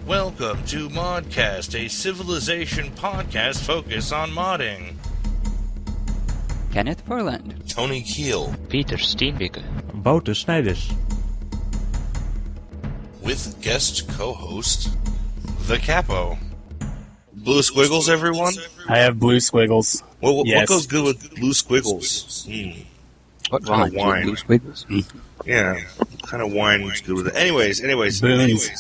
Welcome to ModCast, a civilization podcast focused on modding. Kenneth Ferland, Tony Kiehl, Peter Steenbeke, Wouter Snijders, with guest co-host, the Capo. Blue squiggles, everyone? I have blue squiggles. What Yes. goes good with blue squiggles? what kind of rhymes with wine? blue squiggles? Yeah, what kind of wine is good with it? Anyways. Boons.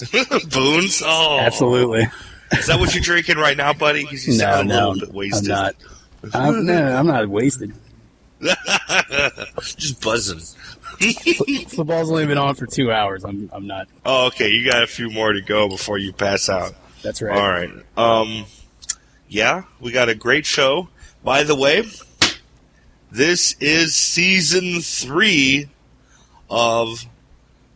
Boons? Oh. Absolutely. Is that what you're drinking right now, buddy? 'Cause you sound a little bit wasted. I'm not. I'm not wasted. Just buzzing. Football's only been on for 2 hours. I'm not. Oh, okay. You got a few more to go before you pass out. That's right. All right. Yeah, we got a great show. By the way, this is season 3 of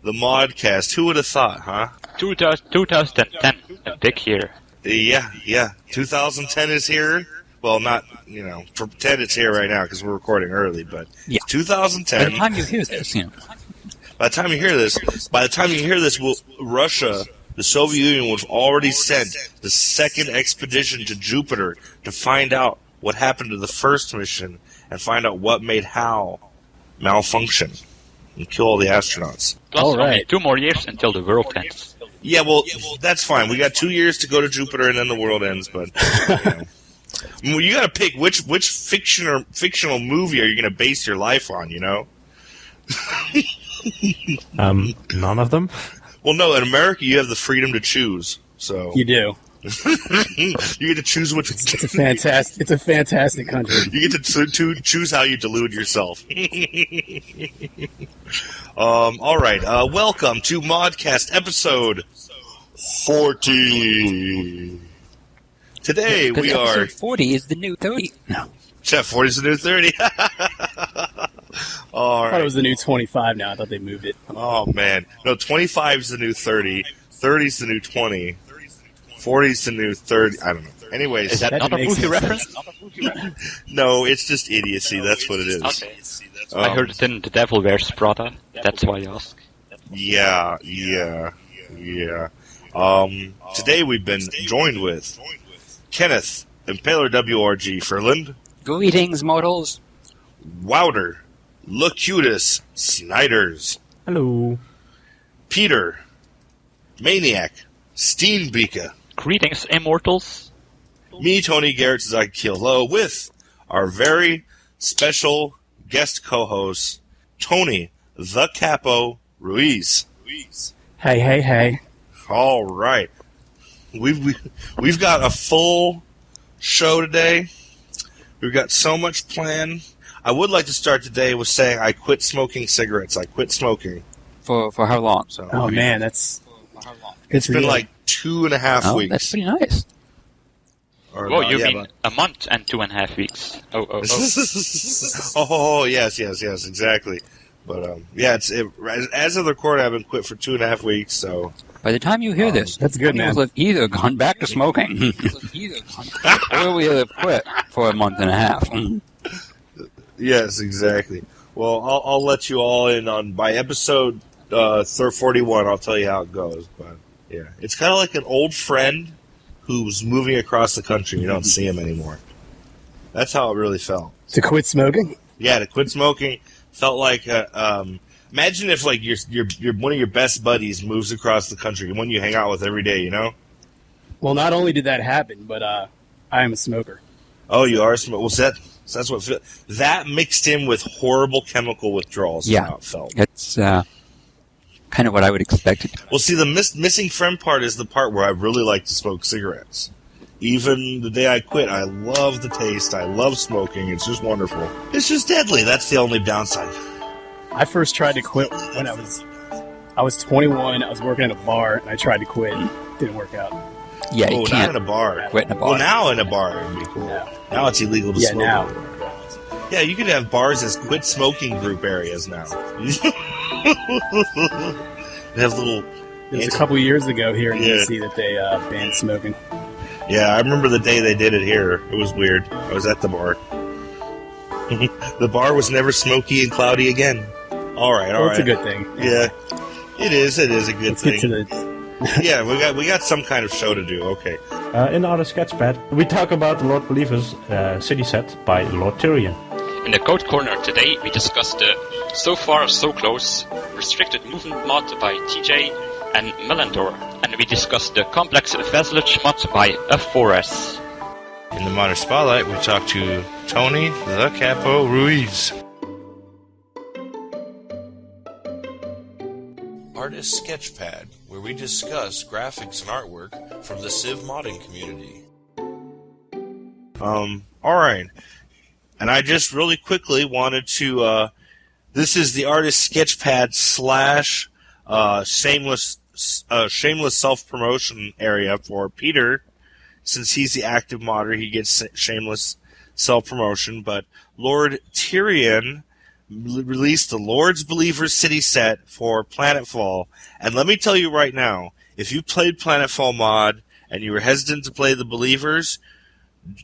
the ModCast. Who would have thought, huh? 2010, a big year. Yeah. 2010 is here. Well, not, pretend it's here right now because we're recording early, but Yeah. 2010. By the time you hear this, By the time you hear this, Russia, the Soviet Union, would have already sent the second expedition to Jupiter to find out what happened to the first mission and find out what made HAL malfunction and kill all the astronauts. Plus All only right. 2 more years until the world ends. Yeah, well, that's fine. We got 2 years to go to Jupiter and then the world ends, but you got to pick which fictional movie are you going to base your life on, None of them. Well, no, in America you have the freedom to choose, so You do. you get to choose which. It's a fantastic. It's a fantastic country. You get to choose how you delude yourself. All right. Welcome to ModCast episode 40. Today we are. Episode 40 is the new 30. No. Chef 40 is the new 30. All I thought it right. was the new 25 now. I thought they moved it. Oh man. No, 25 is the new 30. 30 is the new 20. 40 is the new 30. I don't know. Anyways. Is that That not a makes movie sense. reference? No, it's just idiocy. That's what it is. Okay. I heard it in The Devil Wears Prada. That's why I ask. Yeah. Today we've been joined with Kenneth, Impaler WRG Ferland, Greetings, mortals. Wouter, Locutus, Snijders, Hello. Peter, Maniac, Steenbeke, Greetings, immortals. me, Tony, GarretSidzaka, Kiehl, with our very special guest co-host, Tony, the Capo Ruiz. Hey. All right, we've got a full show today. We've got so much planned. I would like to start today with saying I quit smoking cigarettes. I quit smoking. For how long? So Oh man, that's. it's been like 2.5 Oh, weeks. that's pretty nice. Or Oh, about- you yeah, mean a month and 2.5 weeks. Oh. oh, yes, exactly. But as of the recording, I've been quit for 2.5 weeks. So By the time you hear this, that's good, we man. will have either gone back to smoking, or we will have quit for a month and a half. yes, exactly. Well, I'll let you all in on by episode 41. I'll tell you how it goes. But yeah, it's kind of like an old friend who's moving across the country. You don't see him anymore. That's how it really felt. To quit smoking. Yeah, to quit smoking felt like imagine if like your one of your best buddies moves across the country, one you hang out with every day. Well, not only did that happen, but I am a smoker. Oh, you are smoking. Well, that's what that mixed in with horrible chemical withdrawals. is Yeah. how it felt. It's kind of what I would expect. Well, see, the missing friend part is the part where I really like to smoke cigarettes. Even the day I quit, I love the taste. I love smoking. It's just wonderful. It's just deadly. That's the only downside. I first tried to quit when I was 21. I was working at a bar, and I tried to quit. Didn't work out. Yeah, Oh, you not can't in a bar. quit in a bar. Well, now in a bar would be cool. Yeah. Now it's illegal to Yeah, smoke. now. Yeah, you could have bars as quit smoking group areas now. They have little. It was a couple years ago here in Yeah. D.C. that they banned smoking. Yeah, I remember the day they did it here. It was weird. I was at the bar. The bar was never smoky and cloudy again. All right. Well, it's a good thing. Yeah, it is. It is a good Let's thing. get to the Yeah, we got some kind of show to do. Okay. In our Sketchpad, we talk about the Lord Believer's city set by Lord Tirain. In the Code Corner today, we discuss the So Far So Close restricted movement mod by TJ and Melendor, and we discuss the Complex Vassalage mod by Afforess. In the Modern Spotlight, we talk to Tony the Capo Ruiz. Artist Sketchpad, where we discuss graphics and artwork from the Civ modding community. Alright. And I just really quickly wanted to, this is the Artist Sketchpad / shameless self-promotion area for Peter. Since he's the active modder, he gets shameless self-promotion. But Lord Tirain released the Lord's Believer city set for Planetfall. And let me tell you right now, if you played Planetfall mod and you were hesitant to play the Believers,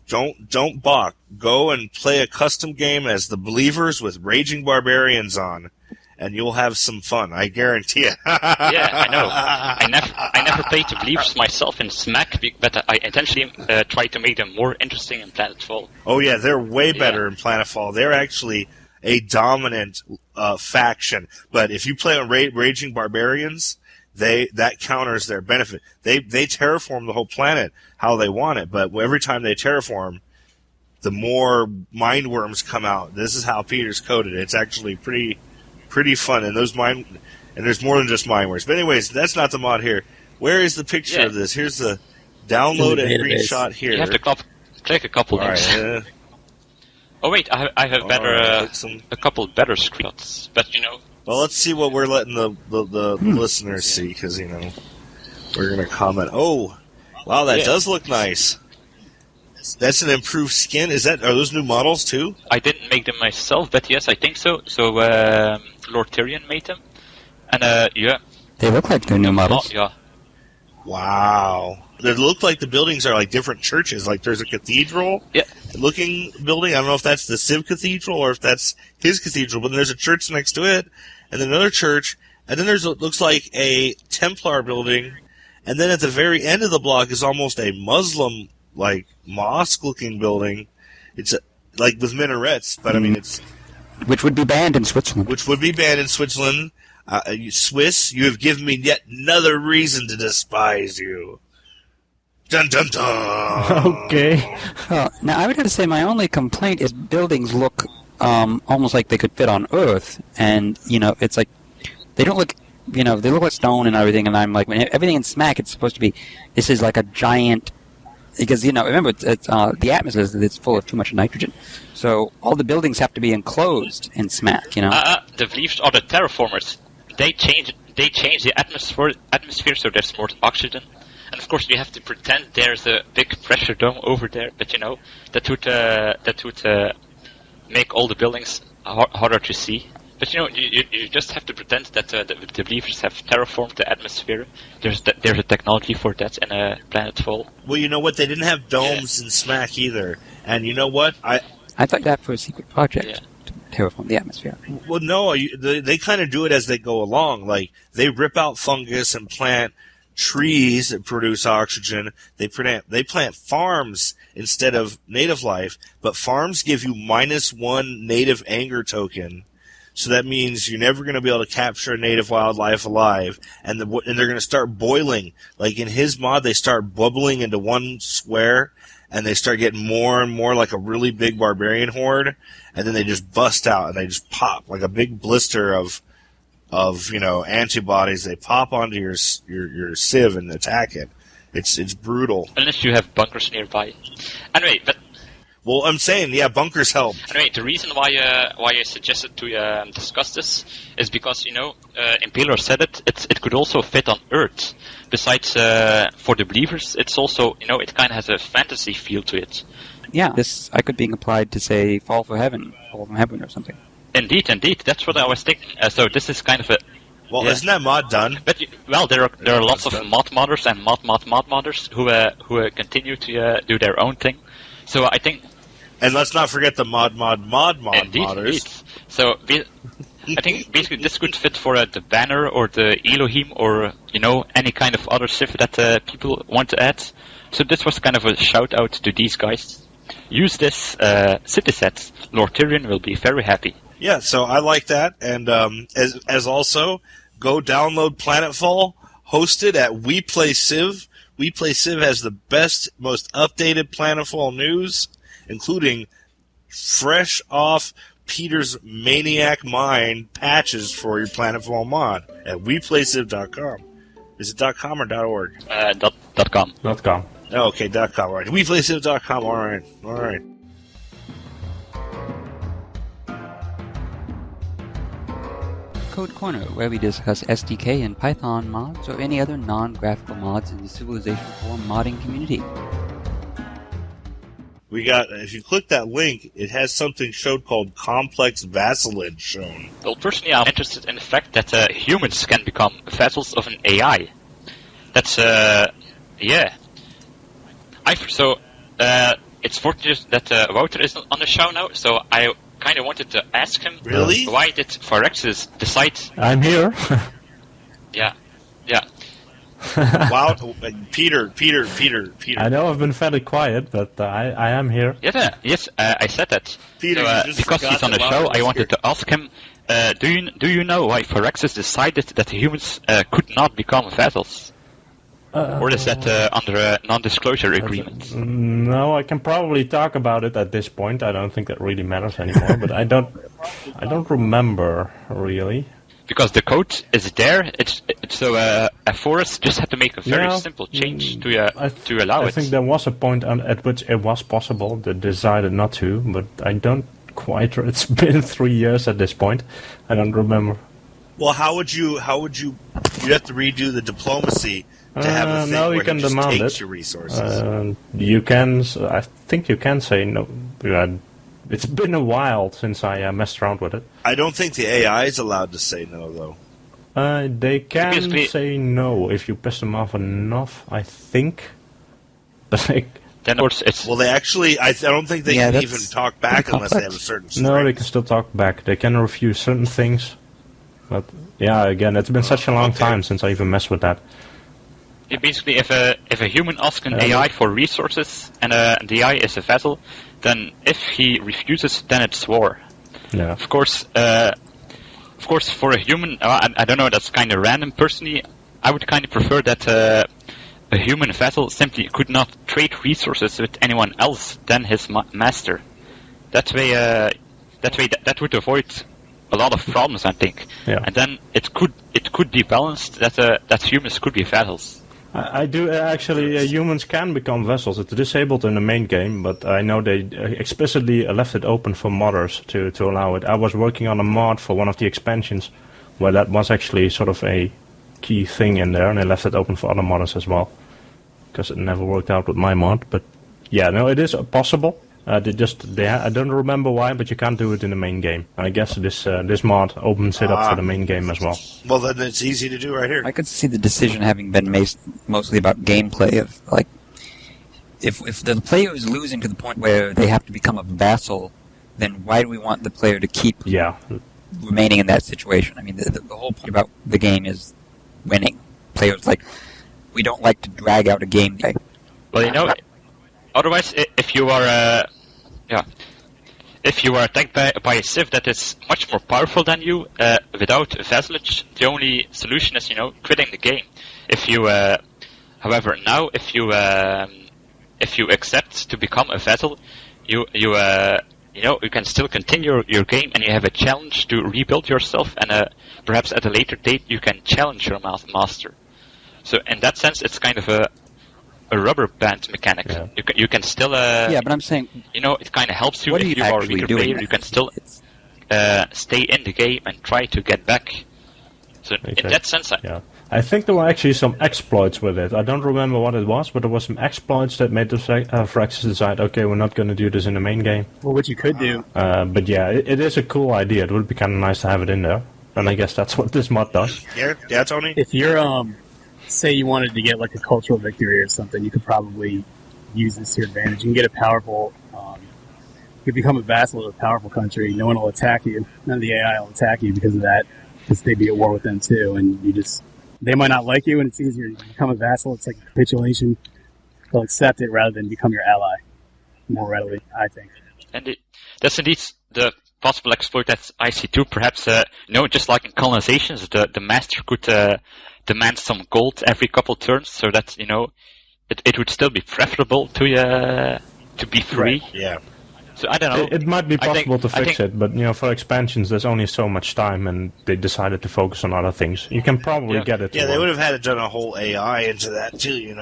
don't balk. Go and play a custom game as the Believers with Raging Barbarians on, and you'll have some fun. I guarantee it. Yeah, I know. I never played the Believers myself in Smack, but I intentionally tried to make them more interesting in Planetfall. Oh yeah, they're way better in Planetfall. They're actually a dominant faction. But if you play on Raging Barbarians, that counters their benefit. They terraform the whole planet how they want it, but every time they terraform, the more mind worms come out. This is how Peter's coded it. It's actually pretty fun, and there's more than just mind worms. But anyways, that's not the mod here. Where is the picture of this? Here's the download and screenshot here. You have to click a couple links. Right, oh wait, I have a couple better screenshots, but Well, let's see what we're letting the listeners see, because we're gonna comment. Oh, wow, that does look nice. That's an improved skin. Are those new models too? I didn't make them myself, but yes, I think so. So Lord Tirain made them, and yeah, They look like they're new models. Yeah. Wow. They look like the buildings are like different churches. Like there's a cathedral-looking building. I don't know if that's the Civ Cathedral or if that's his cathedral, but then there's a church next to it, and then another church, and then there's what looks like a Templar building, and then at the very end of the block is almost a Muslim, like, mosque-looking building. It's like with minarets, but I mean it's... Which would be banned in Switzerland. Swiss, you have given me yet another reason to despise you. Dun dun dun. Okay. Now, I would have to say my only complaint is buildings look almost like they could fit on Earth, and it's like they don't look, they look like stone and everything. And I'm like, everything in Smack, it's supposed to be. This is like a giant, because remember it's the atmosphere is full of too much nitrogen, so all the buildings have to be enclosed in Smack. The Believers are the terraformers. They change the atmosphere so there's more oxygen. And of course, you have to pretend there's a big pressure dome over there, but that would make all the buildings harder to see. But you just have to pretend that the Believers have terraformed the atmosphere. There's a technology for that in Planetfall. Well, you know what? They didn't have domes in Smack either. And you know what? I thought that for a secret project. Yeah. To terraform the atmosphere. Well, no, they kind of do it as they go along. Like, they rip out fungus and plant trees that produce oxygen. They plant farms instead of native life, but farms give you -1 native anger token. So that means you're never going to be able to capture native wildlife alive, and they're going to start boiling. Like in his mod, they start bubbling into one square, and they start getting more and more like a really big barbarian horde, and then they just bust out and they just pop like a big blister of antibodies. They pop onto your Civ and attack it. It's brutal. Unless you have bunkers nearby. Anyway, but. Well, I'm saying, yeah, bunkers help. Anyway, the reason why I suggested to discuss this is because, Impaler said it could also fit on Earth. Besides, for the Believers, it's also, it kind of has a fantasy feel to it. Yeah, this I could be applied to, say, Fall from Heaven or something. Indeed, that's what I was thinking. So this is kind of a... Well, isn't that mod done? But there are lots of mod modders and mod modders who continue to do their own thing. So I think... And let's not forget the mod indeed, modders. So I think basically this could fit for the banner or the Elohim or, any kind of other civ that people want to add. So this was kind of a shout out to these guys. Use this city set. Lord Tirain will be very happy. Yeah, so I like that. And as also, go download Planetfall, hosted at We Play Civ. We Play Civ has the best, most updated Planetfall news, including fresh off Peter's Maniac mind patches for your Planetfall mod at WePlayCiv.com. Is it .com or .org? .com. .com. Oh, okay, .com. All right. WePlayCiv.com. All right. Code Corner, where we discuss SDK and Python mods or any other non-graphical mods in the Civilization 4 modding community. We got, if you click that link, it has something showed called Complex Vassalage shown. Well, personally, I'm interested in the fact that humans can become vassals of an AI. That's, yeah. It's fortunate that Wouter isn't on the show now, so I kind of wanted to ask him. Really? Why did Phyrexis decide... I'm here. Yeah. Wow, Peter. I know I've been fairly quiet, but I am here. Yes, I said that. Peter, so, you just because forgot he's on the that show, Wouter I was wanted here. to ask him, do you know why Phyrexis decided that the humans could not become vassals? Or is that under a non-disclosure agreement? No, I can probably talk about it at this point. I don't think that really matters anymore, but I don't remember really. Because the code is there, so Afforess just had to make a very simple change to allow it. I think there was a point at which it was possible. They decided not to, but I don't quite. It's been 3 years at this point. I don't remember. Well, how would you? You'd have to redo the diplomacy to have a thing no, you where can he just demand takes it. your resources. You can. I think you can say no. It's been a while since I messed around with it. I don't think the AI is allowed to say no, though. They can Basically- say no if you piss them off enough, I think. But Then of course it's... Well, they actually, I don't think they Yeah, can that's even talk back pretty unless they have complex. a certain strength. no, they can still talk back. They can refuse certain things. But yeah, again, it's been such a long okay. time since I even messed with that. Basically, if a human asks an AI for resources and the AI is a vassal, then if he refuses, then it's war. Yeah. Of course, for a human, I don't know, that's kind of random. Personally, I would kind of prefer that a human vassal simply could not trade resources with anyone else than his master. That would avoid a lot of problems, I think. Yeah. And then it could be balanced that humans could be vassals. I do actually. Humans can become vessels. It's disabled in the main game, but I know they explicitly left it open for modders to allow it. I was working on a mod for one of the expansions where that was actually sort of a key thing in there, and they left it open for other modders as well because it never worked out with my mod. But yeah, no, it is possible. I don't remember why, but you can't do it in the main game. I guess this mod opens it up for the main game as well. Well, then it's easy to do right here. I could see the decision having been mostly about gameplay of, like, if the player is losing to the point where they have to become a vassal, then why do we want the player to keep Yeah, remaining in that situation? I mean, the whole point about the game is winning. Players, we don't like to drag out a game. Well, otherwise, if you are attacked by a civ that is much more powerful than you, without vassalage, the only solution is quitting the game. If you, however, now if you accept to become a vassal, you can still continue your game, and you have a challenge to rebuild yourself, and perhaps at a later date you can challenge your master. So in that sense, it's kind of a rubber band mechanic. Yeah. You can still Yeah, but I'm saying, it kind of helps you what are if you you are a actually weaker doing? player. You can still stay in the game and try to get back. So in that sense, yeah. I think there were actually some exploits with it. I don't remember what it was, but there was some exploits that made the Phyrexis decide, okay, we're not going to do this in the main game. Well, what you could do. But yeah, it is a cool idea. It would be kind of nice to have it in there. And I guess that's what this mod does. Yeah, Tony? If you're, say you wanted to get like a cultural victory or something, you could probably use this to your advantage. You can get a powerful You become a vassal of a powerful country. No one will attack you. None of the AI will attack you because of that, because they'd be at war with them too. And they might not like you, and it's easier to become a vassal. It's like a capitulation. They'll accept it rather than become your ally more readily, I think. And that's indeed the possible exploit that I see too. Perhaps, just like in colonizations, the master could demand some gold every couple turns, so that it would still be preferable to be free. Right. Yeah. So I don't know. It might be possible to fix it, but for expansions, there's only so much time, and they decided to focus on other things. You can probably get it. Yeah, they would have had to done a whole AI into that too.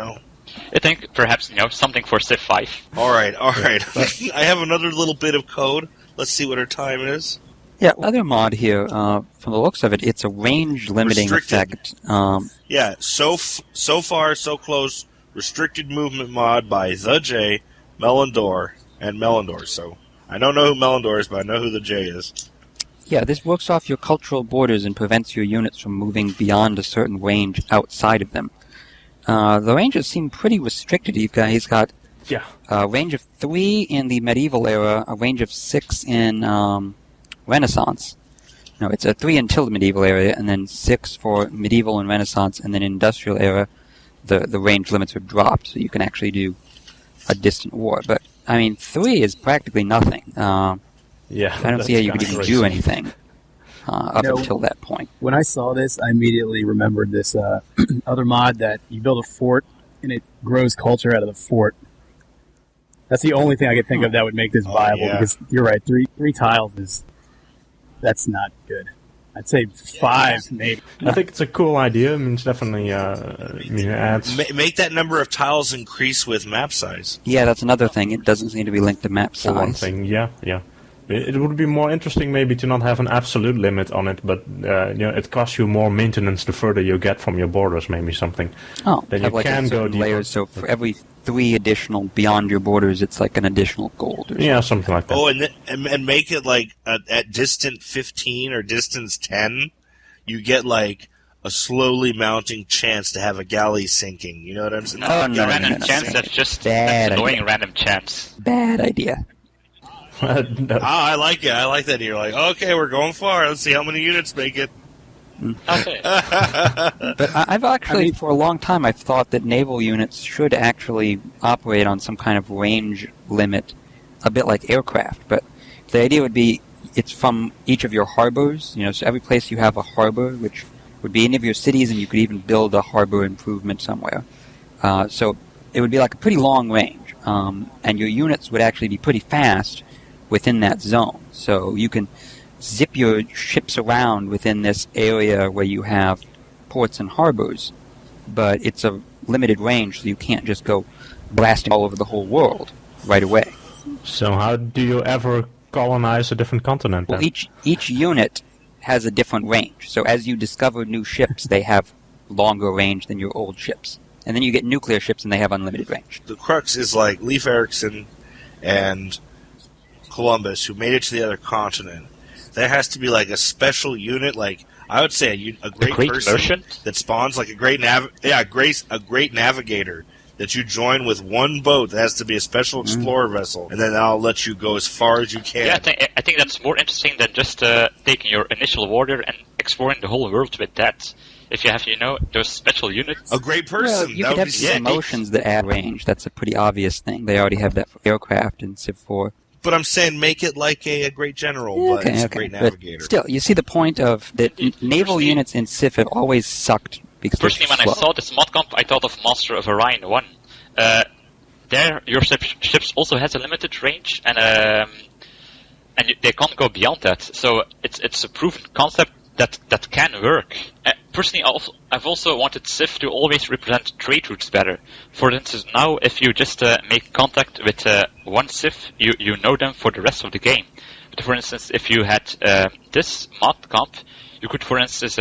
I think perhaps something for Civ 5. All right. I have another little bit of code. Let's see what our time is. Yeah, other mod here. From the looks of it, it's a range limiting effect. Yeah. So far, so close. Restricted movement mod by the J, Melendor, and Melendor. So I don't know who Melendor is, but I know who the J is. Yeah, this works off your cultural borders and prevents your units from moving beyond a certain range outside of them. The ranges seem pretty restricted. He's got a range of 3 in the medieval era, a range of 6 in Renaissance. No, it's a 3 until the medieval era, and then 6 for medieval and Renaissance, and then industrial era, the range limits are dropped, so you can actually do a distant war. But, 3 is practically nothing. I don't see how you could even do anything up until that point. When I saw this, I immediately remembered this other mod that you build a fort, and it grows culture out of the fort. That's the only thing I could think of that would make this viable, because you're right, three tiles that's not good. I'd say 5, maybe. I think it's a cool idea. It's definitely adds... Make that number of tiles increase with map size. Yeah, that's another thing. It doesn't seem to be linked to map size. For one thing, yeah. It would be more interesting maybe to not have an absolute limit on it, but it costs you more maintenance the further you get from your borders, maybe something. Oh, then you can go deeper. Layers, so for every 3 additional beyond your borders, it's like an additional gold. Or something like that. Oh, and make it like at distant 15 or distance 10, you get like a slowly mounting chance to have a galley sinking. You know what I'm saying? Random chance. That's just annoying random chance. Bad idea. No. I like it. I like that. You're like, okay, we're going far. Let's see how many units make it. Okay. But I've actually, for a long time, I've thought that naval units should actually operate on some kind of range limit, a bit like aircraft. But the idea would be it's from each of your harbors. So every place you have a harbor, which would be any of your cities, and you could even build a harbor improvement somewhere. So it would be like a pretty long range, and your units would actually be pretty fast within that zone. So you can zip your ships around within this area where you have ports and harbors, but it's a limited range, so you can't just go blasting all over the whole world right away. So how do you ever colonize a different continent then? Well, each unit has a different range. So as you discover new ships, they have longer range than your old ships. And then you get nuclear ships and they have unlimited range. The crux is like Leif Erikson and Columbus, who made it to the other continent. There has to be like a special unit, like I would say a great person merchant? that spawns like a great navigator that you join with one boat. That has to be a special explorer vessel, and then I'll let you go as far as you can. Yeah, I think that's more interesting than just taking your initial order and exploring the whole world with that. If you have, those special units. A great person. Well, you could have emotions that add range. That's a pretty obvious thing. They already have that for aircraft in Civ 4. But I'm saying make it like a great general, but it's a great navigator. But still, you see the point of that naval units in Civ have always sucked because personally, when I saw this modcomp, I thought of Master of Orion 1. There, your ships also has a limited range, and they can't go beyond that. So it's a proven concept that can work. Personally, I've also wanted Civ to always represent trade routes better. For instance, now if you just make contact with one Civ, you know them for the rest of the game. But for instance, if you had this mod comp, you could, for instance,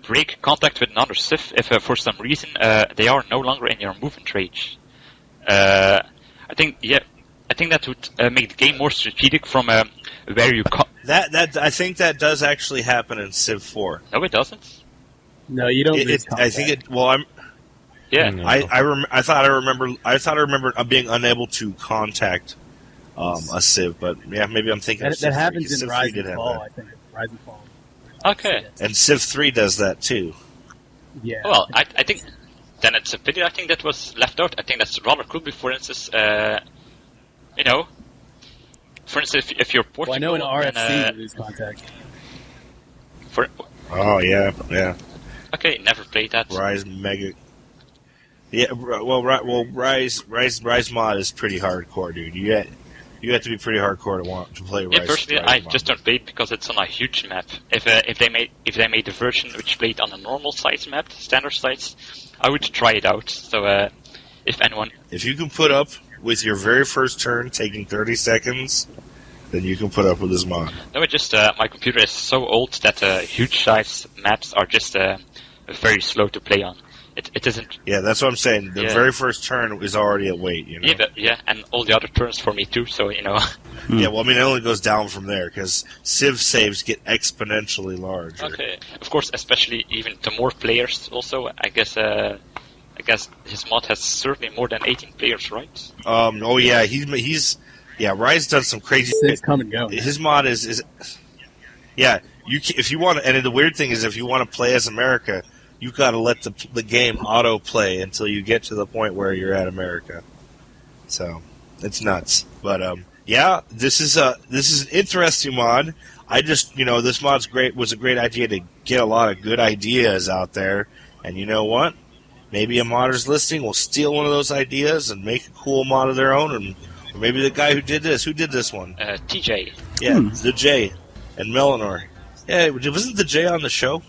break contact with another Civ if for some reason they are no longer in your movement range. I think that would make the game more strategic from where you come. I think that does actually happen in Civ 4. No, it doesn't. No, you don't. I think it. Well, I'm. Yeah. I thought I remember being unable to contact a Civ, but yeah, maybe I'm thinking of That Civ 3, happens 'cause in Civ 3 Rise did and have Fall, that. I think. Rise and Fall. Okay. And Civ 3 does that too. Yeah. Well, I think then it's a pity. I think that was left out. I think that's rather cool. For instance, you know, for instance, if you're Portugal, I know in RFC and, you lose contact. Oh yeah. Okay, never played that. Rise Mega. Yeah, well, Rise Mod is pretty hardcore, dude. You have to be pretty hardcore to want to play Rise. Yeah, personally, Rise I Mod. just don't play it because it's on a huge map. If they made the version which played on a normal size map, standard size, I would try it out. So if you can put up with your very first turn taking 30 seconds, then you can put up with this mod. No, it just my computer is so old that huge size maps are just very slow to play on. It isn't. Yeah, that's what I'm saying. The very first turn is already at weight, you know. Yeah, and all the other turns for me too. So you know. Yeah, well, I mean, it only goes down from there because Civ saves get exponentially larger. Okay, of course, especially even to more players. Also, I guess his mod has certainly more than 18 players, right? Oh yeah, he's Rise done some crazy. Civ's come and go. His mod is yeah. If you want, and the weird thing is, if you want to play as America, you got to let the game auto play until you get to the point where you're at America. So it's nuts, but yeah, this is an interesting mod. I just this mod's great. Was a great idea to get a lot of good ideas out there, and you know what? Maybe a modders listing will steal one of those ideas and make a cool mod of their own, and or maybe the guy who did this one, TJ. Yeah, the J and Melendor. Yeah, wasn't the J on the show?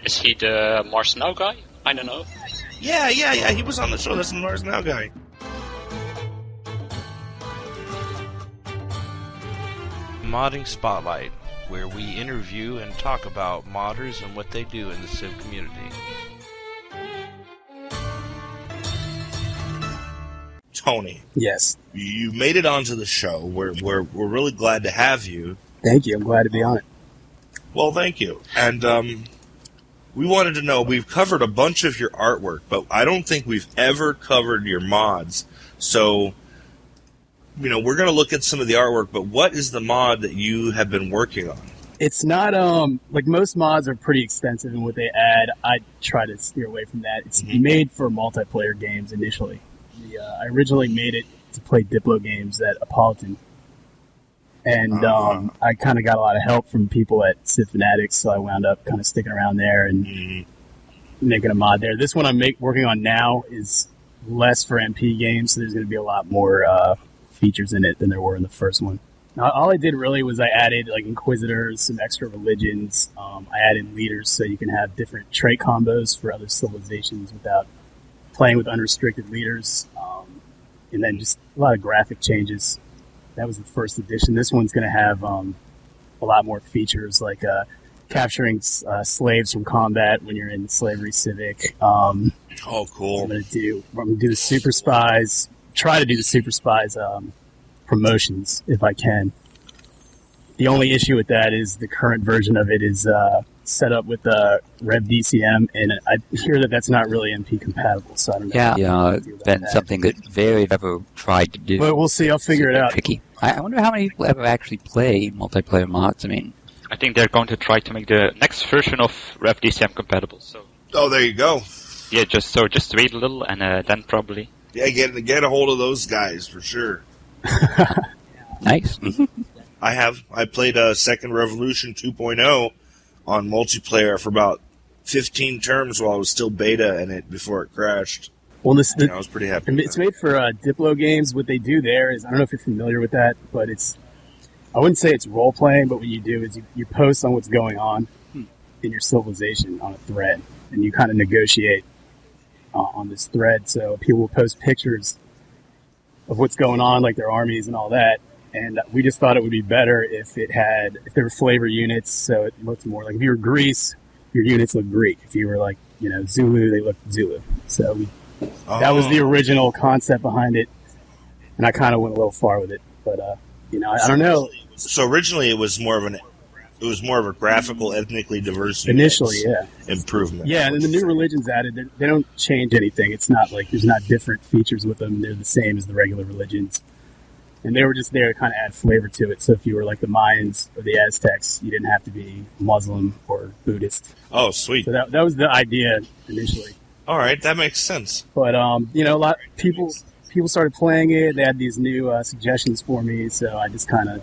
Is he the Mars Now guy? I don't know. Yeah, he was on the show. That's the Mars Now guy. Modding Spotlight, where we interview and talk about modders and what they do in the Civ community. Tony. Yes. You made it onto the show. We're really glad to have you. Thank you. I'm glad to be on it. Well, thank you. And we wanted to know, we've covered a bunch of your artwork, but I don't think we've ever covered your mods. So, we're going to look at some of the artwork, but what is the mod that you have been working on? It's not, like most mods are pretty extensive in what they add. I try to steer away from that. It's made for multiplayer games initially. I originally made it to play Diplo games at Apolitan. And I kind of got a lot of help from people at Civ Fanatics, so I wound up kind of sticking around there and making a mod there. This one I'm working on now is less for MP games, so there's going to be a lot more features in it than there were in the first one. Now, all I did really was I added like Inquisitors, some extra religions. I added leaders so you can have different trait combos for other civilizations without playing with unrestricted leaders. And then just a lot of graphic changes. That was the first edition. This one's going to have a lot more features like capturing slaves from combat when you're in Slavery Civic. Oh, cool. I'm going to do the Super Spies. Try to do the Super Spies promotions if I can. The only issue with that is the current version of it is set up with RevDCM, and I hear that that's not really MP compatible, so I don't know. Yeah, it's been something that very ever tried to do. But we'll see. I'll figure it out. Tricky. I wonder how many people ever actually play multiplayer mods. I mean, I think they're going to try to make the next version of RevDCM compatible. So. Oh, there you go. Yeah, just wait a little, and then probably. Yeah, get a hold of those guys for sure. Nice. I played Second Revolution 2.0 on multiplayer for about 15 terms while I was still beta in it before it crashed. Well, I was pretty happy. It's made for Diplo games. What they do there is, I don't know if you're familiar with that, but I wouldn't say it's role playing, but what you do is you post on what's going on in your civilization on a thread, and you kind of negotiate on this thread. So people will post pictures of what's going on, like their armies and all that. And we just thought it would be better if there were flavor units, so it looked more like if you were Greece, your units looked Greek. If you were like, Zulu, they looked Zulu. So that was the original concept behind it, and I kind of went a little far with it. But I don't know. So originally, it was more of a graphical, ethnically diverse initially, improvement. Yeah, and then the new religions added. They don't change anything. It's not like there's not different features with them. They're the same as the regular religions. And they were just there to kind of add flavor to it. So if you were like the Mayans or the Aztecs, you didn't have to be Muslim or Buddhist. Oh, sweet. So that was the idea initially. All right, that makes sense. But a lot of people started playing it. They had these new suggestions for me, so I just kind of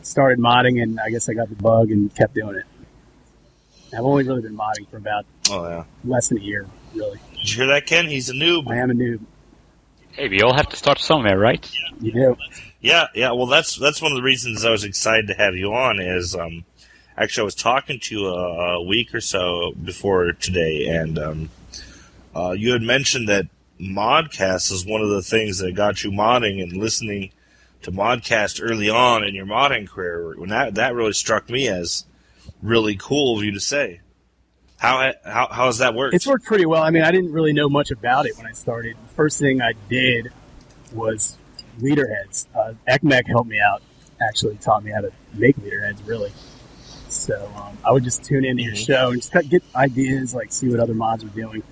started modding, and I guess I got the bug and kept doing it. I've only really been modding for about less than a year, really. Did you hear that, Ken? He's a noob. I am a noob. Hey, we all have to start somewhere, right? You do. Yeah. Well, that's one of the reasons I was excited to have you on. Is actually I was talking to you a week or so before today, and you had mentioned that ModCast is one of the things that got you modding and listening to ModCast early on in your modding career. When that really struck me as really cool of you to say. How has that worked? It's worked pretty well. I mean, I didn't really know much about it when I started. The first thing I did was leaderheads. Ekmek helped me out, actually taught me how to make leaderheads, really. So I would just tune into your show and just get ideas, like see what other mods are doing,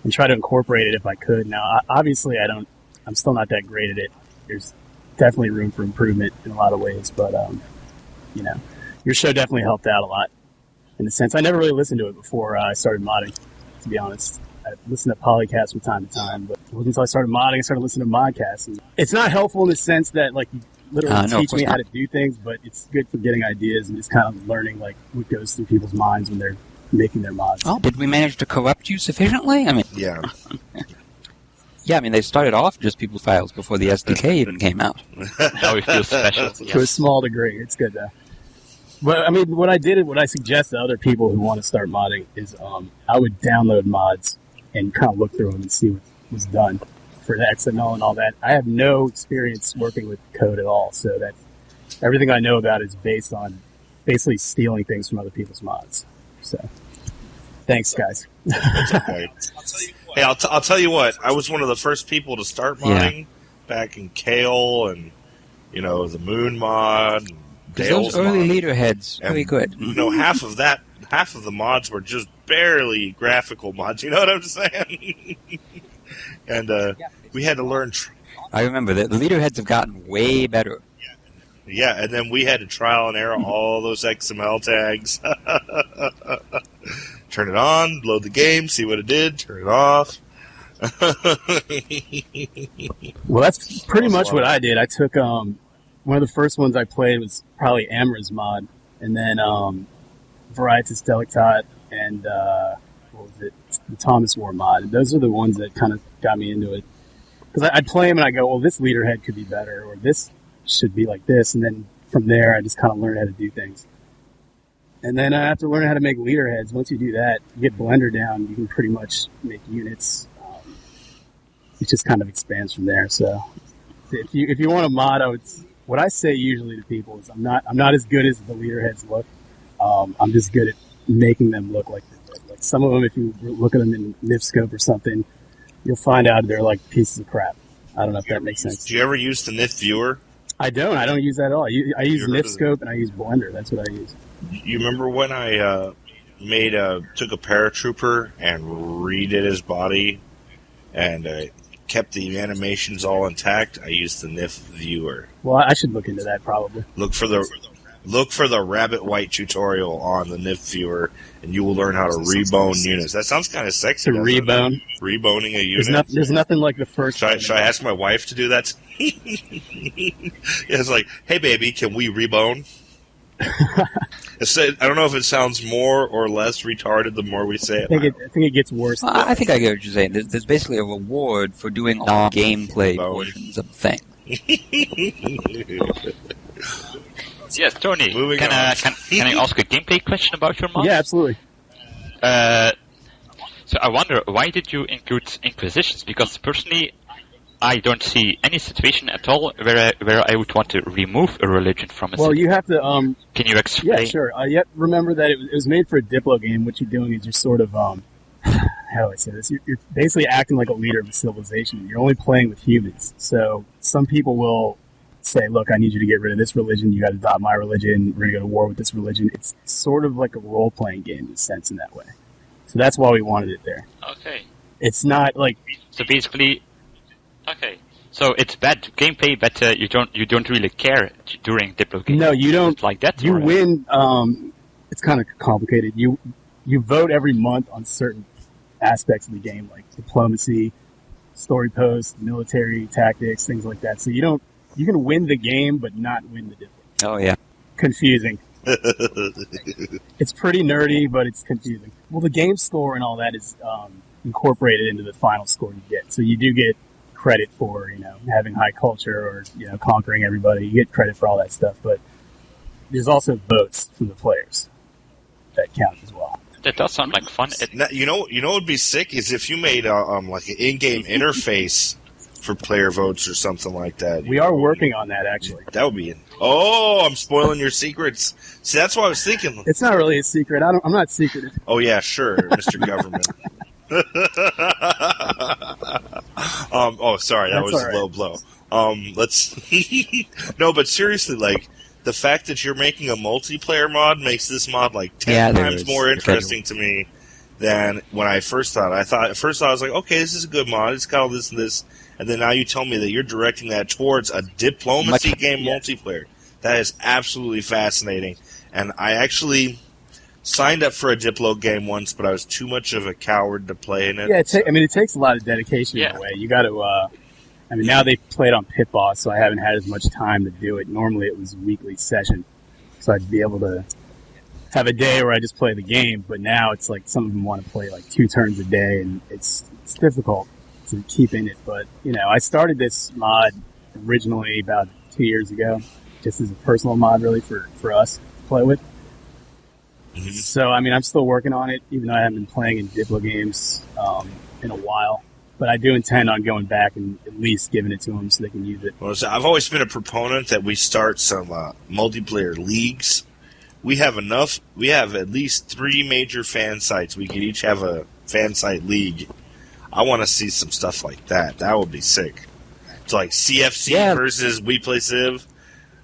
and try to incorporate it if I could. Now, obviously, I'm still not that great at it. There's definitely room for improvement in a lot of ways, but your show definitely helped out a lot. In a sense, I never really listened to it before I started modding, to be honest. I listened to PolyCast from time to time, but it wasn't until I started modding I started listening to ModCast. And it's not helpful in the sense that like you literally teach me how to do things, but it's good for getting ideas and just kind of learning like what goes through people's minds when they're making their mods. Oh, did we manage to corrupt you sufficiently? I mean, yeah. Yeah, I mean, they started off just people's files before the SDK even came out. Now we feel special. To a small degree. It's good, though. But, I mean, what I suggest to other people who want to start modding is I would download mods and kind of look through them and see what was done for the XML and all that. I have no experience working with code at all, so that everything I know about is based on basically stealing things from other people's mods. So, thanks, guys. That's okay. Hey, I'll tell you what. I was one of the first people to start modding back in Kiehl and, the Moon mod. Those early leaderheads, really good. Half of the mods were just barely graphical mods. You know what I'm saying? And we had to learn. I remember that the leaderheads have gotten way better. Yeah, and then we had to trial and error all those XML tags. Turn it on, load the game, see what it did, turn it off. Well, that's pretty much what I did. I took one of the first ones I played was probably Amra's mod, and then Varietas Delictat and what was it? The Thomas War mod. And those are the ones that kind of got me into it. Because I'd play them and I go, well, this leaderhead could be better, or this should be like this, and then from there I just kind of learned how to do things. And then after learning how to make leaderheads, once you do that, you get Blender down, you can pretty much make units. It just kind of expands from there. So if you want a mod, what I say usually to people is I'm not as good as the leaderheads look. I'm just good at making them look like some of them. If you look at them in NIFScope or something, you'll find out they're like pieces of crap. I don't know if that makes sense. Do you ever use the NIF viewer? I don't use that at all. I use NIFScope and I use Blender. That's what I use. You remember when I took a paratrooper and redid his body and kept the animations all intact? I used the NIF viewer. Well, I should look into that probably. Look for the rabbit white tutorial on the NIF viewer, and you will learn how to rebone units. That sounds kind of sexy. To rebone? Reboning a unit. There's nothing like the first. Should I ask my wife to do that? It's like, hey baby, can we rebone? I don't know if it sounds more or less retarded the more we say it. I think it gets worse. I think I get what you're saying. There's basically a reward for doing all gameplay portions of the thing. Yes, Tony. Moving can on. Can I ask a gameplay question about your mod? Yeah, absolutely. So I wonder, why did you include Inquisitions? Because personally, I don't see any situation at all where I would want to remove a religion from a city. You have to... Can you explain? Yeah, sure. Remember that it was made for a Diplo game. What you're doing is you're sort of... how do I say this? You're basically acting like a leader of a civilization. You're only playing with humans. So some people will say, look, I need you to get rid of this religion. You got to adopt my religion. We're going to go to war with this religion. It's sort of like a role-playing game in a sense in that way. So that's why we wanted it there. Okay. It's not like... So basically... Okay. So it's bad gameplay, but you don't really care during Diplo games. No, you don't. It's like that. You win. It's kind of complicated. You vote every month on certain aspects of the game, like diplomacy, story posts, military tactics, things like that. So you can win the game, but not win the Diplo. Oh yeah. Confusing. It's pretty nerdy, but it's confusing. Well, the game score and all that is incorporated into the final score you get. So you do get credit for, having high culture or, conquering everybody. You get credit for all that stuff, but there's also votes from the players that count as well. That does sound like fun. You know what would be sick is if you made like an in-game interface for player votes or something like that. We are working on that, actually. That would be it. Oh, I'm spoiling your secrets. See, that's what I was thinking. It's not really a secret. I'm not secretive. Oh yeah, sure, Mr. Government. Sorry, that That's was all a right. low blow. Let's no, but seriously, like the fact that you're making a multiplayer mod makes this mod like 10 times more interesting to me than when I first thought. At first I was like, okay, this is a good mod. It's got all this and this, and then now you tell me that you're directing that towards a diplomacy game multiplayer. That is absolutely fascinating, and I actually signed up for a Diplo game once, but I was too much of a coward to play in it. Yeah, it takes a lot of dedication in a way. You got to. Now they play it on Pit Boss, so I haven't had as much time to do it. Normally it was a weekly session, so I'd be able to have a day where I just play the game. But now it's like some of them want to play like 2 turns a day, and it's difficult to keep in it. But I started this mod originally about 2 years ago, just as a personal mod, really for us to play with. Mm-hmm. So, I'm still working on it, even though I haven't been playing in Diplo games in a while. But I do intend on going back and at least giving it to them so they can use it. Well, so I've always been a proponent that we start some multiplayer leagues. We have at least 3 major fan sites. We could each have a fan site league. I want to see some stuff like that. That would be sick. It's like CFC versus We Play Civ.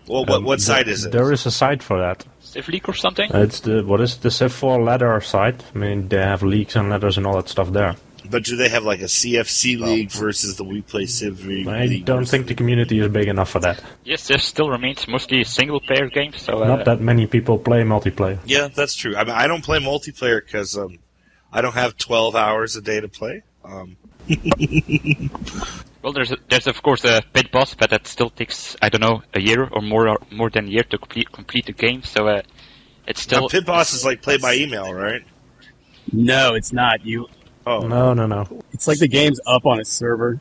Well, what site is it? There is a site for that. Civ League or something? It's the Civ 4 ladder site. They have leagues and ladders and all that stuff there. But do they have like a CFC league versus the We Play Civ league? I don't think the community is big enough for that. Yes, there still remains mostly single-player games. So not that many people play multiplayer. Yeah, that's true. I don't play multiplayer because I don't have 12 hours a day to play. Well, there's of course a Pit Boss, but that still takes, I don't know, a year or more than a year to complete the game. So it's still... Now, Pit Boss is like played by email, right? No, it's not. Oh. No. It's like the game's up on a server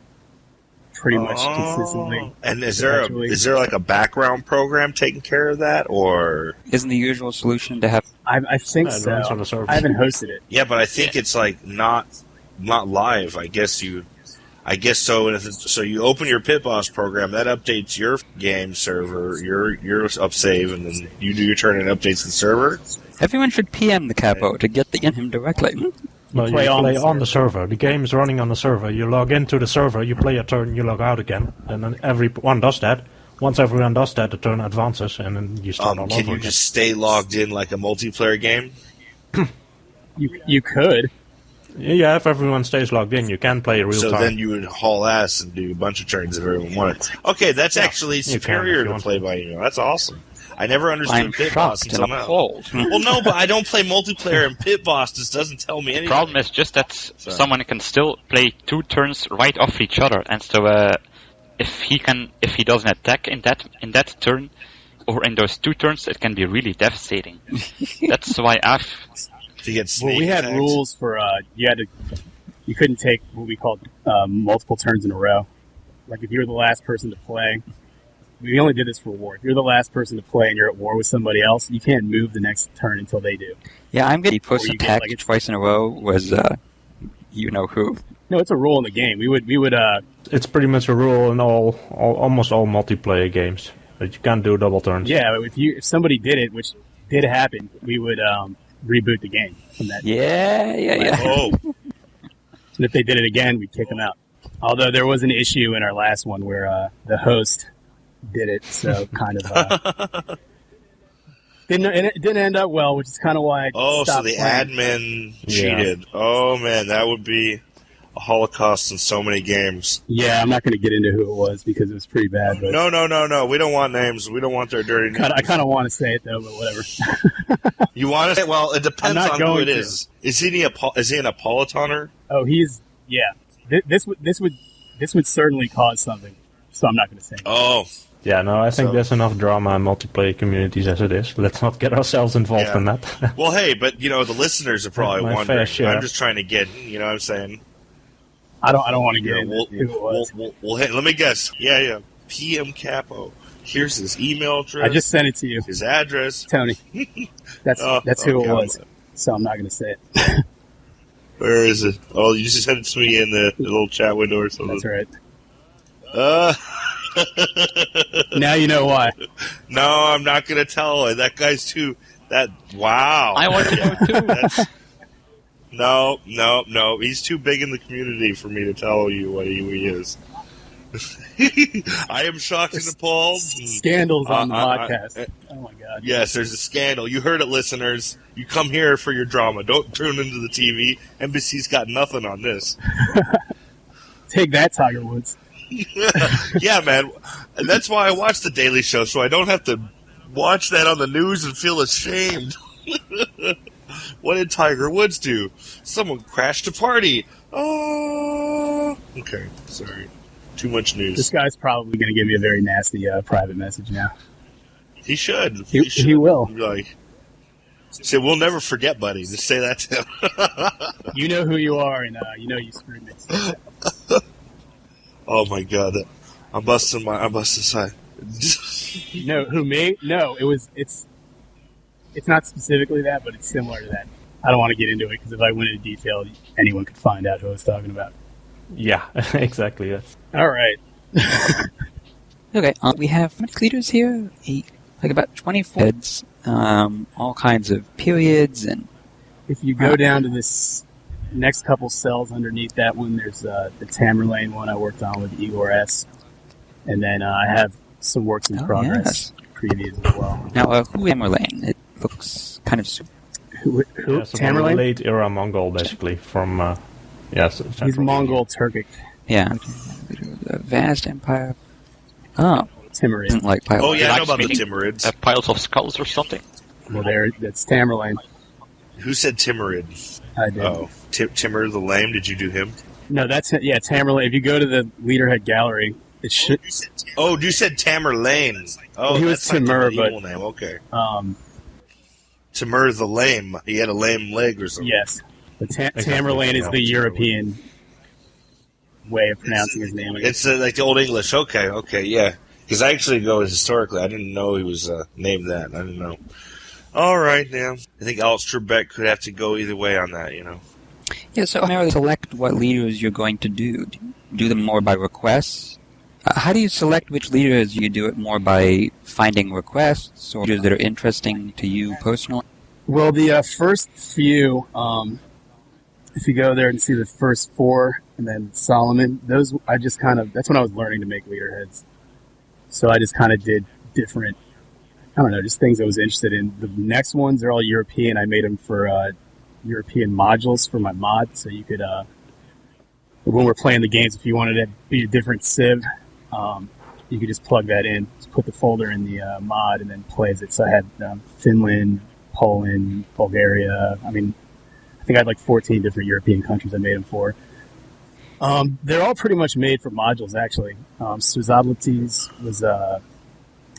pretty much consistently. And is there like a background program taking care of that, or isn't the usual solution to have? I think so. On the server. I haven't hosted it. Yeah, but I think it's like not live. I guess so. So you open your Pit Boss program, that updates your game server, your upsave, and then you do your turn and updates the server. Everyone should PM the Capo to get him directly. Well, you play on the server. The game is running on the server. You log into the server, you play a turn, you log out again, and then everyone does that. Once everyone does that, the turn advances, and then you start all over again. Can you just stay logged in like a multiplayer game? You could. Yeah, if everyone stays logged in, you can play real time. So then you would haul ass and do a bunch of turns if everyone wanted. Okay, that's actually superior to play by email. That's awesome. I never understood Pit Boss until now. Well, no, but I don't play multiplayer, and Pit Boss just doesn't tell me anything. The problem is just that someone can still play 2 turns right off each other, and so if he does an attack in that turn or in those 2 turns, it can be really devastating. That's why we had rules for you couldn't take what we called multiple turns in a row. Like if you were the last person to play. We only did this for war. If you're the last person to play and you're at war with somebody else, you can't move the next turn until they do. Yeah, I'm getting post-attack twice in a row was, you know who. No, it's a rule in the game. We would. It's pretty much a rule in almost all multiplayer games that you can't do double turns. Yeah, if somebody did it, which did happen, we would reboot the game from that. Yeah. Oh. And if they did it again, we'd kick them out. Although there was an issue in our last one where the host did it, so kind of didn't end up well, which is kind of why I stopped so the playing. admin cheated. Oh man, that would be a holocaust in so many games. Yeah, I'm not going to get into who it was because it was pretty bad. But No. We don't want names. We don't want their dirty names. I kind of want to say it though, but whatever. You want to say? Well, it depends I'm not on who going it to. is. Is he a Napolitaner? Oh, yeah. This would certainly cause something. So I'm not going to say. Oh. Yeah, no, I think there's enough drama in multiplayer communities as it is. Let's not get ourselves involved in that. Well, hey, but the listeners are probably My wondering. fair share. I'm just trying to get. You know what I'm saying? I don't want to get into who it was. Well, hey, let me guess. Yeah. PM Capo. Here's his email address. I just sent it to you, his address. Tony. That's who it was. God. So I'm not going to say it. Where is it? Oh, you just sent it to me in the little chat window or something. That's right. Now you know why. No, I'm not going to tell. That guy's too. Wow. I want to know too. No. He's too big in the community for me to tell you what he is. I am shocked and appalled. Scandals on the podcast. Oh my god. Yes, there's a scandal. You heard it, listeners. You come here for your drama. Don't tune into the TV. NBC's got nothing on this. Take that, Tiger Woods. Yeah, man. And that's why I watch The Daily Show, so I don't have to watch that on the news and feel ashamed. What did Tiger Woods do? Someone crashed a party. Oh. Okay, sorry. Too much news. This guy's probably going to give me a very nasty private message now. He should. He will. Like, say, we'll never forget, buddy. Just say that to him. You know who you are, and you know you screwed me. Oh my god, I'm busting side. No, who me? No, it's not specifically that, but it's similar to that. I don't want to get into it because if I went into detail, anyone could find out who I was talking about. Yeah, exactly. Yes. All right. Okay, we have how many leaders here? Like about 24 heads, all kinds of periods, and if you go down to this next couple cells underneath that one, there's the Tamerlane one I worked on with Igor S. And then I have some works in progress previous as well. Now, who is Tamerlane? It looks kind of who Yeah, so Tamerlane? Late era Mongol, basically from he's Mongol Turkic. Yeah, a vast empire. Oh, Timurids. Isn't like piles. Oh yeah, I know Like about the speaking- Timurids. Piles of skulls or something. Well, that's Tamerlane. Who said Timurid? I did. Oh, Timur the Lame. Did you do him? No, Tamerlane. If you go to the Leaderhead Gallery, it should. Oh, you said Tamerlane. Oh, He was that's like the Timur, medieval but- name. Okay, Um, Timur the Lame. He had a lame leg or something. yes, but Tamerlane is the European way of pronouncing his name. I guess. It's like the Old English. Okay, yeah. Because I actually go historically. I didn't know he was named that. I didn't know. All right, now. I think Alex Trebek could have to go either way on that, Yeah, so primarily select what leaders you're going to do. Do them more by requests. How do you select which leaders? You do it more by finding requests or leaders that are interesting to you personally? Well, the first few, if you go there and see the first four, and then Solomon, those I just that's when I was learning to make leaderheads. So I just kind of did different, I don't know, just things I was interested in. The next ones are all European. I made them for European modules for my mod, so you could, when we're playing the games, if you wanted to be a different civ, you could just plug that in, just put the folder in the mod, and then plays it. So I had Finland, Poland, Bulgaria. I mean, I think I had like 14 different European countries I made them for. They're all pretty much made for modules, actually. Suzablates was a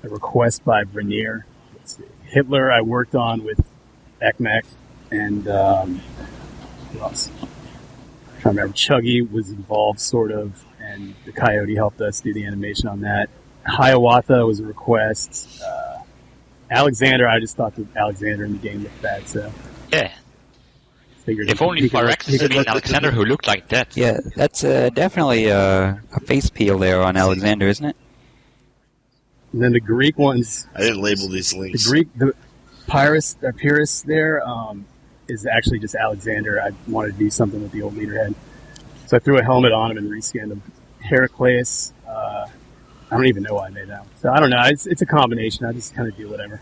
request by Vernier. Hitler I worked on with Ekmek, and who else? I'm trying to remember. Chuggy was involved, sort of, and the Coyote helped us do the animation on that. Hiawatha was a request. Alexander, I just thought that Alexander in the game looked bad, so Yeah. figured If only Phyrexis had been Alexander who looked like that. Yeah, that's definitely a face peel there on Alexander, isn't it? And then the Greek ones, I didn't label these links. the Pyrrhus there is actually just Alexander. I wanted to do something with the old leaderhead, so I threw a helmet on him and reskinned him. Heracles, I don't even know why I made that one. So I don't know. It's a combination. I just kind of do whatever.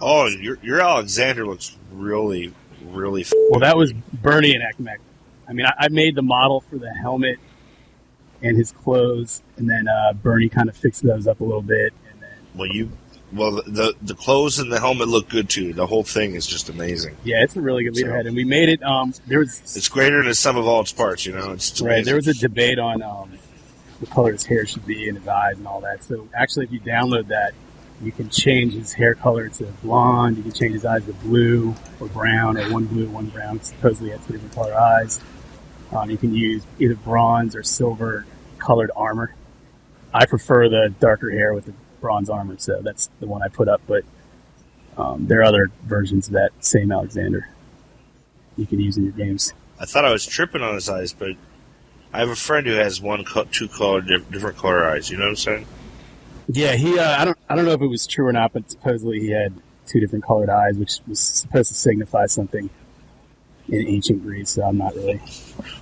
Oh, your Alexander looks really, really. Well, that was Bernie and Ekmek. I mean, I made the model for the helmet and his clothes, and then Bernie kind of fixed those up a little bit. And then, the clothes and the helmet look good too. The whole thing is just amazing. Yeah, it's a really good leaderhead, and we made it. It's greater than the sum of all its parts. It's right. amazing. There was a debate on what color his hair should be and his eyes and all that. So actually, if you download that, you can change his hair color to blonde. You can change his eyes to blue or brown, or one blue, one brown. Supposedly, he has 2 different color eyes. You can use either bronze or silver colored armor. I prefer the darker hair with the bronze armor, so that's the one I put up. But there are other versions of that same Alexander you can use in your games. I thought I was tripping on his eyes, but I have a friend who has different color eyes. You know what I'm saying? Yeah, he. I don't know if it was true or not, but supposedly he had 2 different colored eyes, which was supposed to signify something in ancient Greece. So I'm not really.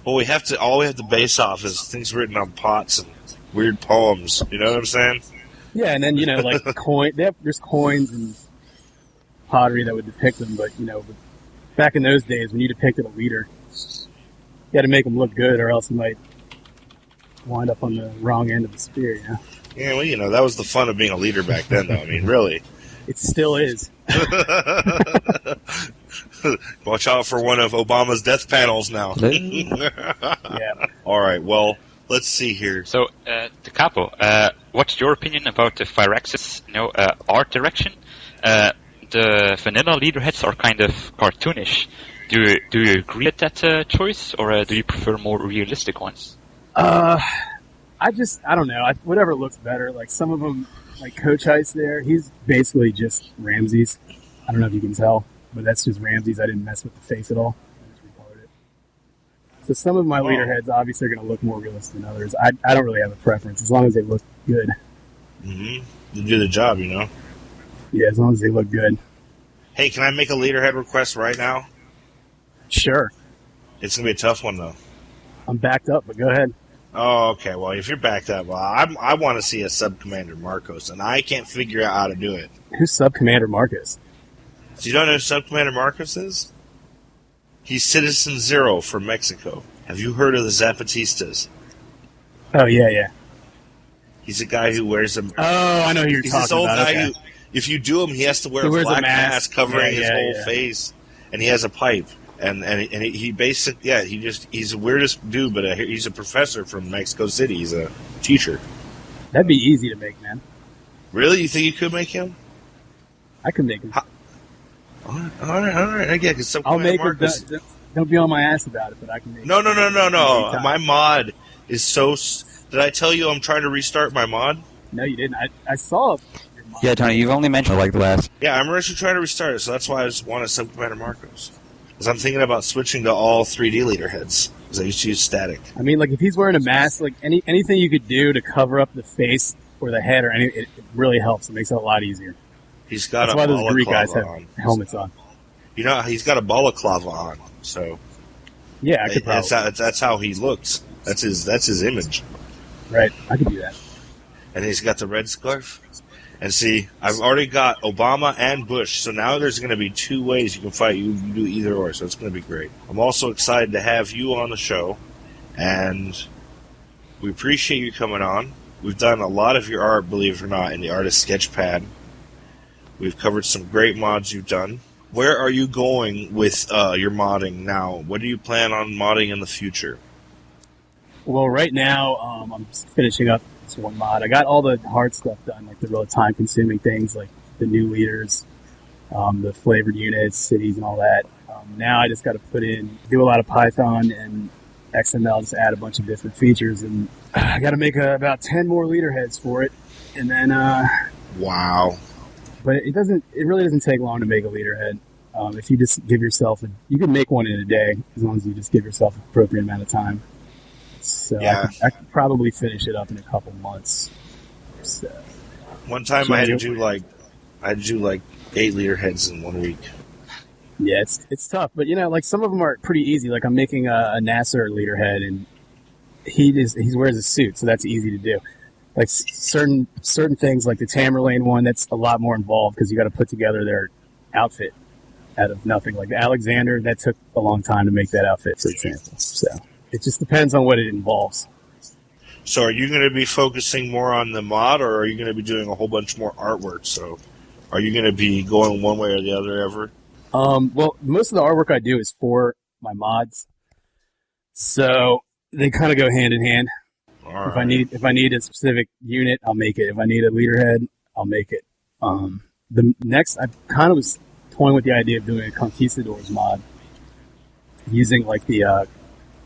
Well, all we have to base off is things written on pots and weird poems. You know what I'm saying? Yeah, and then like there's coins and pottery that would depict them, but back in those days when you depicted a leader, you had to make them look good, or else you might wind up on the wrong end of the spear. Yeah, well, that was the fun of being a leader back then, though. I mean, really. It still is. Watch out for one of Obama's death panels now. Yeah. All right, well, let's see here. So, the Capo, what's your opinion about the Phyrexis, art direction? The vanilla leaderheads are kind of cartoonish. Do you agree with that choice, or do you prefer more realistic ones? I don't know. Whatever looks better. Like some of them, like Coach Ice there, he's basically just Ramses. I don't know if you can tell, but that's just Ramses. I didn't mess with the face at all. I just recolored it. So some of my leaderheads obviously are going to look more realistic than others. I don't really have a preference as long as they look good. Mm-hmm. You do the job, Yeah, as long as they look good. Hey, can I make a leaderhead request right now? Sure. It's going to be a tough one, though. I'm backed up, but go ahead. Oh, okay. Well, if you're backed up, I want to see a Sub-Commander Marcos, and I can't figure out how to do it. Who's Sub-Commander Marcos? So you don't know who Sub-Commander Marcos is? He's Citizen Zero from Mexico. Have you heard of the Zapatistas? Oh, yeah. He's a guy who wears a... Oh, I know who you're talking about. He's this old guy okay. who, if you do him, he has to wear a black mask covering his whole face, and he has a pipe. And he basically, he's the weirdest dude, but he's a professor from Mexico City. He's a teacher. That'd be easy to make, man. Really? You think you could make him? I could make him. All right. I get it. I'll make him. Don't be on my ass about it, but I can make No. My mod is so... Did I tell you I'm trying to restart my mod? No, you didn't. I saw your mod. Yeah, Tony, you've only mentioned like the last... Yeah, I'm actually trying to restart it, so that's why I just wanted Sub-Commander Marcos. Because I'm thinking about switching to all 3D leaderheads, because I used to use static. I mean, like, if he's wearing a mask, like, anything you could do to cover up the face or the head or anything, it really helps. It makes it a lot easier. He's got That's a why those Greek guys have on. helmets on. He's got a balaclava on, so... Yeah, I could probably... That's how he looks. That's his image. Right, I could do that. And he's got the red scarf. And see, I've already got Obama and Bush, so now there's going to be 2 ways you can fight. You can do either or, so it's going to be great. I'm also excited to have you on the show, and we appreciate you coming on. We've done a lot of your art, believe it or not, in the Artist Sketchpad. We've covered some great mods you've done. Where are you going with your modding now? What do you plan on modding in the future? Well, right now, I'm just finishing up this one mod. I got all the hard stuff done, like the real time-consuming things, like the new leaders, the flavored units, cities, and all that. Now I just got to do a lot of Python and XML, just add a bunch of different features, and I got to make about 10 more leader heads for it, and then... Wow. But it really doesn't take long to make a leader head. If you just give yourself you can make one in a day, as long as you just give yourself an appropriate amount of time. So yeah. I could probably finish it up in a couple months. So, one time I had to do like 8 leader heads in 1 week. Yeah, it's tough, but like some of them are pretty easy. Like I'm making a Nasser leader head, and he wears a suit, so that's easy to do. Like certain things, like the Tamerlane one, that's a lot more involved because you got to put together their outfit. out of nothing. Like the Alexander, that took a long time to make that outfit, for example. So it just depends on what it involves. So are you going to be focusing more on the mod, or are you going to be doing a whole bunch more artwork? So are you going to be going one way or the other ever? Well, most of the artwork I do is for my mods. So they kind of go hand in hand. All right. If I need a specific unit, I'll make it. If I need a leaderhead, I'll make it. The next, I kind of was toying with the idea of doing a Conquistadors mod, using like the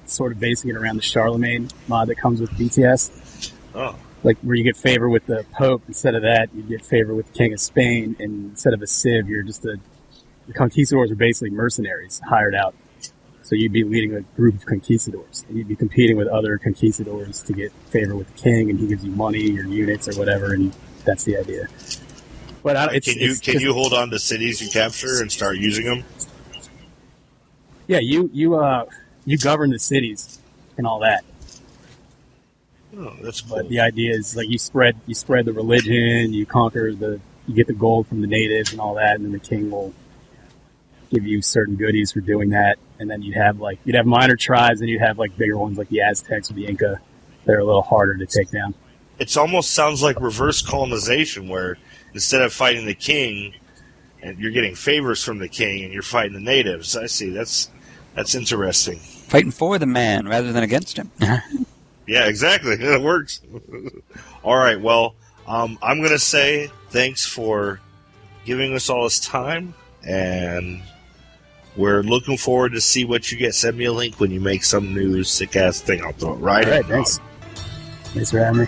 sort of basing it around the Charlemagne mod that comes with BTS. Oh. Like where you get favor with the Pope. Instead of that, you get favor with the King of Spain, and instead of a civ, you're just the Conquistadors are basically mercenaries hired out. So you'd be leading a group of conquistadors, and you'd be competing with other conquistadors to get favor with the king, and he gives you money or units or whatever, and that's the idea. But can you hold on to cities you capture and start using them? Yeah, you govern the cities and all that. Oh, that's cool. But the idea is like you spread the religion, you get the gold from the natives and all that, and then the king will give you certain goodies for doing that. And then you'd have minor tribes, and you'd have like bigger ones like the Aztecs or the Inca. They're a little harder to take down. It almost sounds like reverse colonization, where instead of fighting the king, and you're getting favors from the king, and you're fighting the natives. I see. That's interesting. Fighting for the man rather than against him. Yeah, exactly. It works. All right. Well, I'm going to say thanks for giving us all this time, and we're looking forward to see what you get. Send me a link when you make some new sick-ass thing. I'll throw it right in. All right, thanks. Thanks for having me.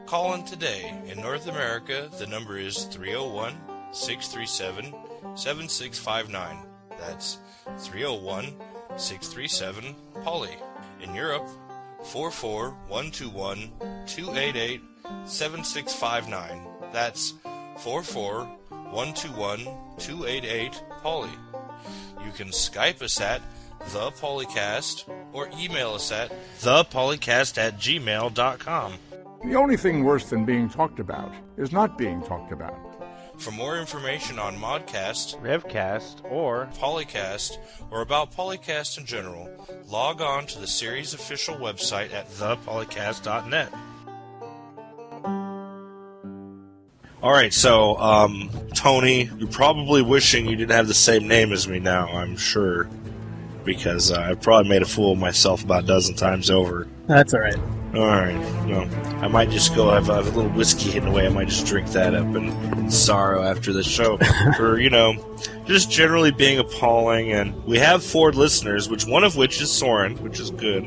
Call in today. In North America, the number is 301-637-7659. That's 301-637-POLY. In Europe, 44121-288-7659. That's 44121-288-POLY. You can Skype us at The PolyCast or email us at thepolycast@gmail.com. The only thing worse than being talked about is not being talked about. For more information on ModCast, RevCast, or PolyCast, or about PolyCast in general, log on to the series' official website at thepolycast.net. All right, so, Tony, you're probably wishing you didn't have the same name as me now, I'm sure, because I've probably made a fool of myself about a dozen times over. That's all right. All right, no, I might just go. I have a little whiskey hidden away. I might just drink that up in sorrow after the show for, just generally being appalling. And we have 4 listeners, one of which is Soren, which is good.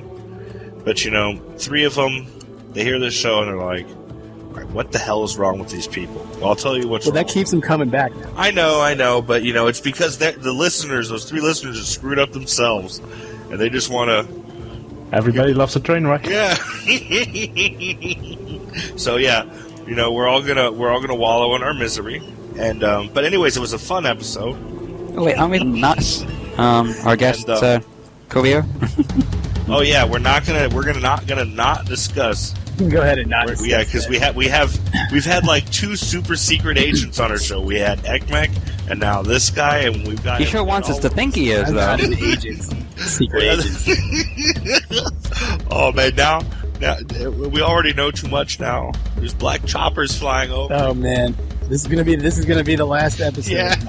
But, 3 of them, they hear this show and they're like, all right, what the hell is wrong with these people? Well, I'll tell you what's wrong. Well, that keeps them coming back. I know, but, it's because the listeners, those 3 listeners, have screwed up themselves. And they just want to... Everybody loves a train wreck. Yeah. So yeah, we're all gonna wallow in our misery. And but anyways, it was a fun episode. Oh wait, aren't we nuts? Our guest, Kovio. Oh yeah, we're not gonna not discuss. You can go ahead and not discuss. Yeah, because we've had like 2 super secret agents on our show. We had Ekmek and now this guy, and we've got. He sure wants us to think he is, I'm though. not an agent. Secret agent. Oh man, now we already know too much. Now there's black choppers flying over. Oh man, this is gonna be the last episode of the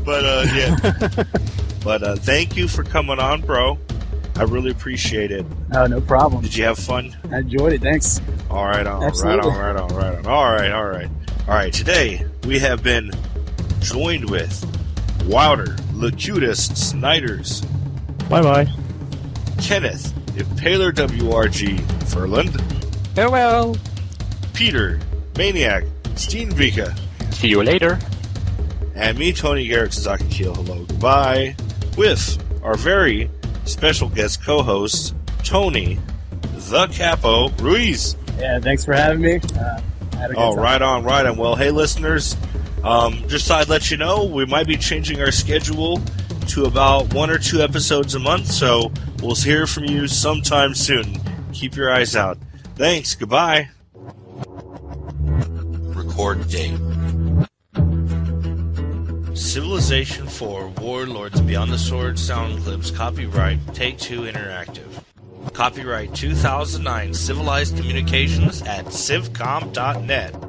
podcast. But thank you for coming on, bro. I really appreciate it. Oh, no problem. Did you have fun? I enjoyed it. Thanks. All right. Absolutely. All right. Today we have been joined with Wouter, Locutus, Snijders. Bye-bye. Kenneth, Impaler WRG, Ferland. Farewell. Peter, Maniac, Steenbeke. See you later. And me, Tony GarretSidzaka, Kiehl. Hello, goodbye. With our very special guest co-host, Tony, the Capo Ruiz. Yeah, thanks for having me. Had a good time. Right on. Well, hey, listeners, just thought I'd let you know we might be changing our schedule to about 1 or 2 episodes a month, so we'll hear from you sometime soon. Keep your eyes out. Thanks. Goodbye. Record date. Civilization 4 Warlords Beyond the Sword sound clips. Copyright Take-Two Interactive. Copyright 2009 Civilized Communications at civcom.net.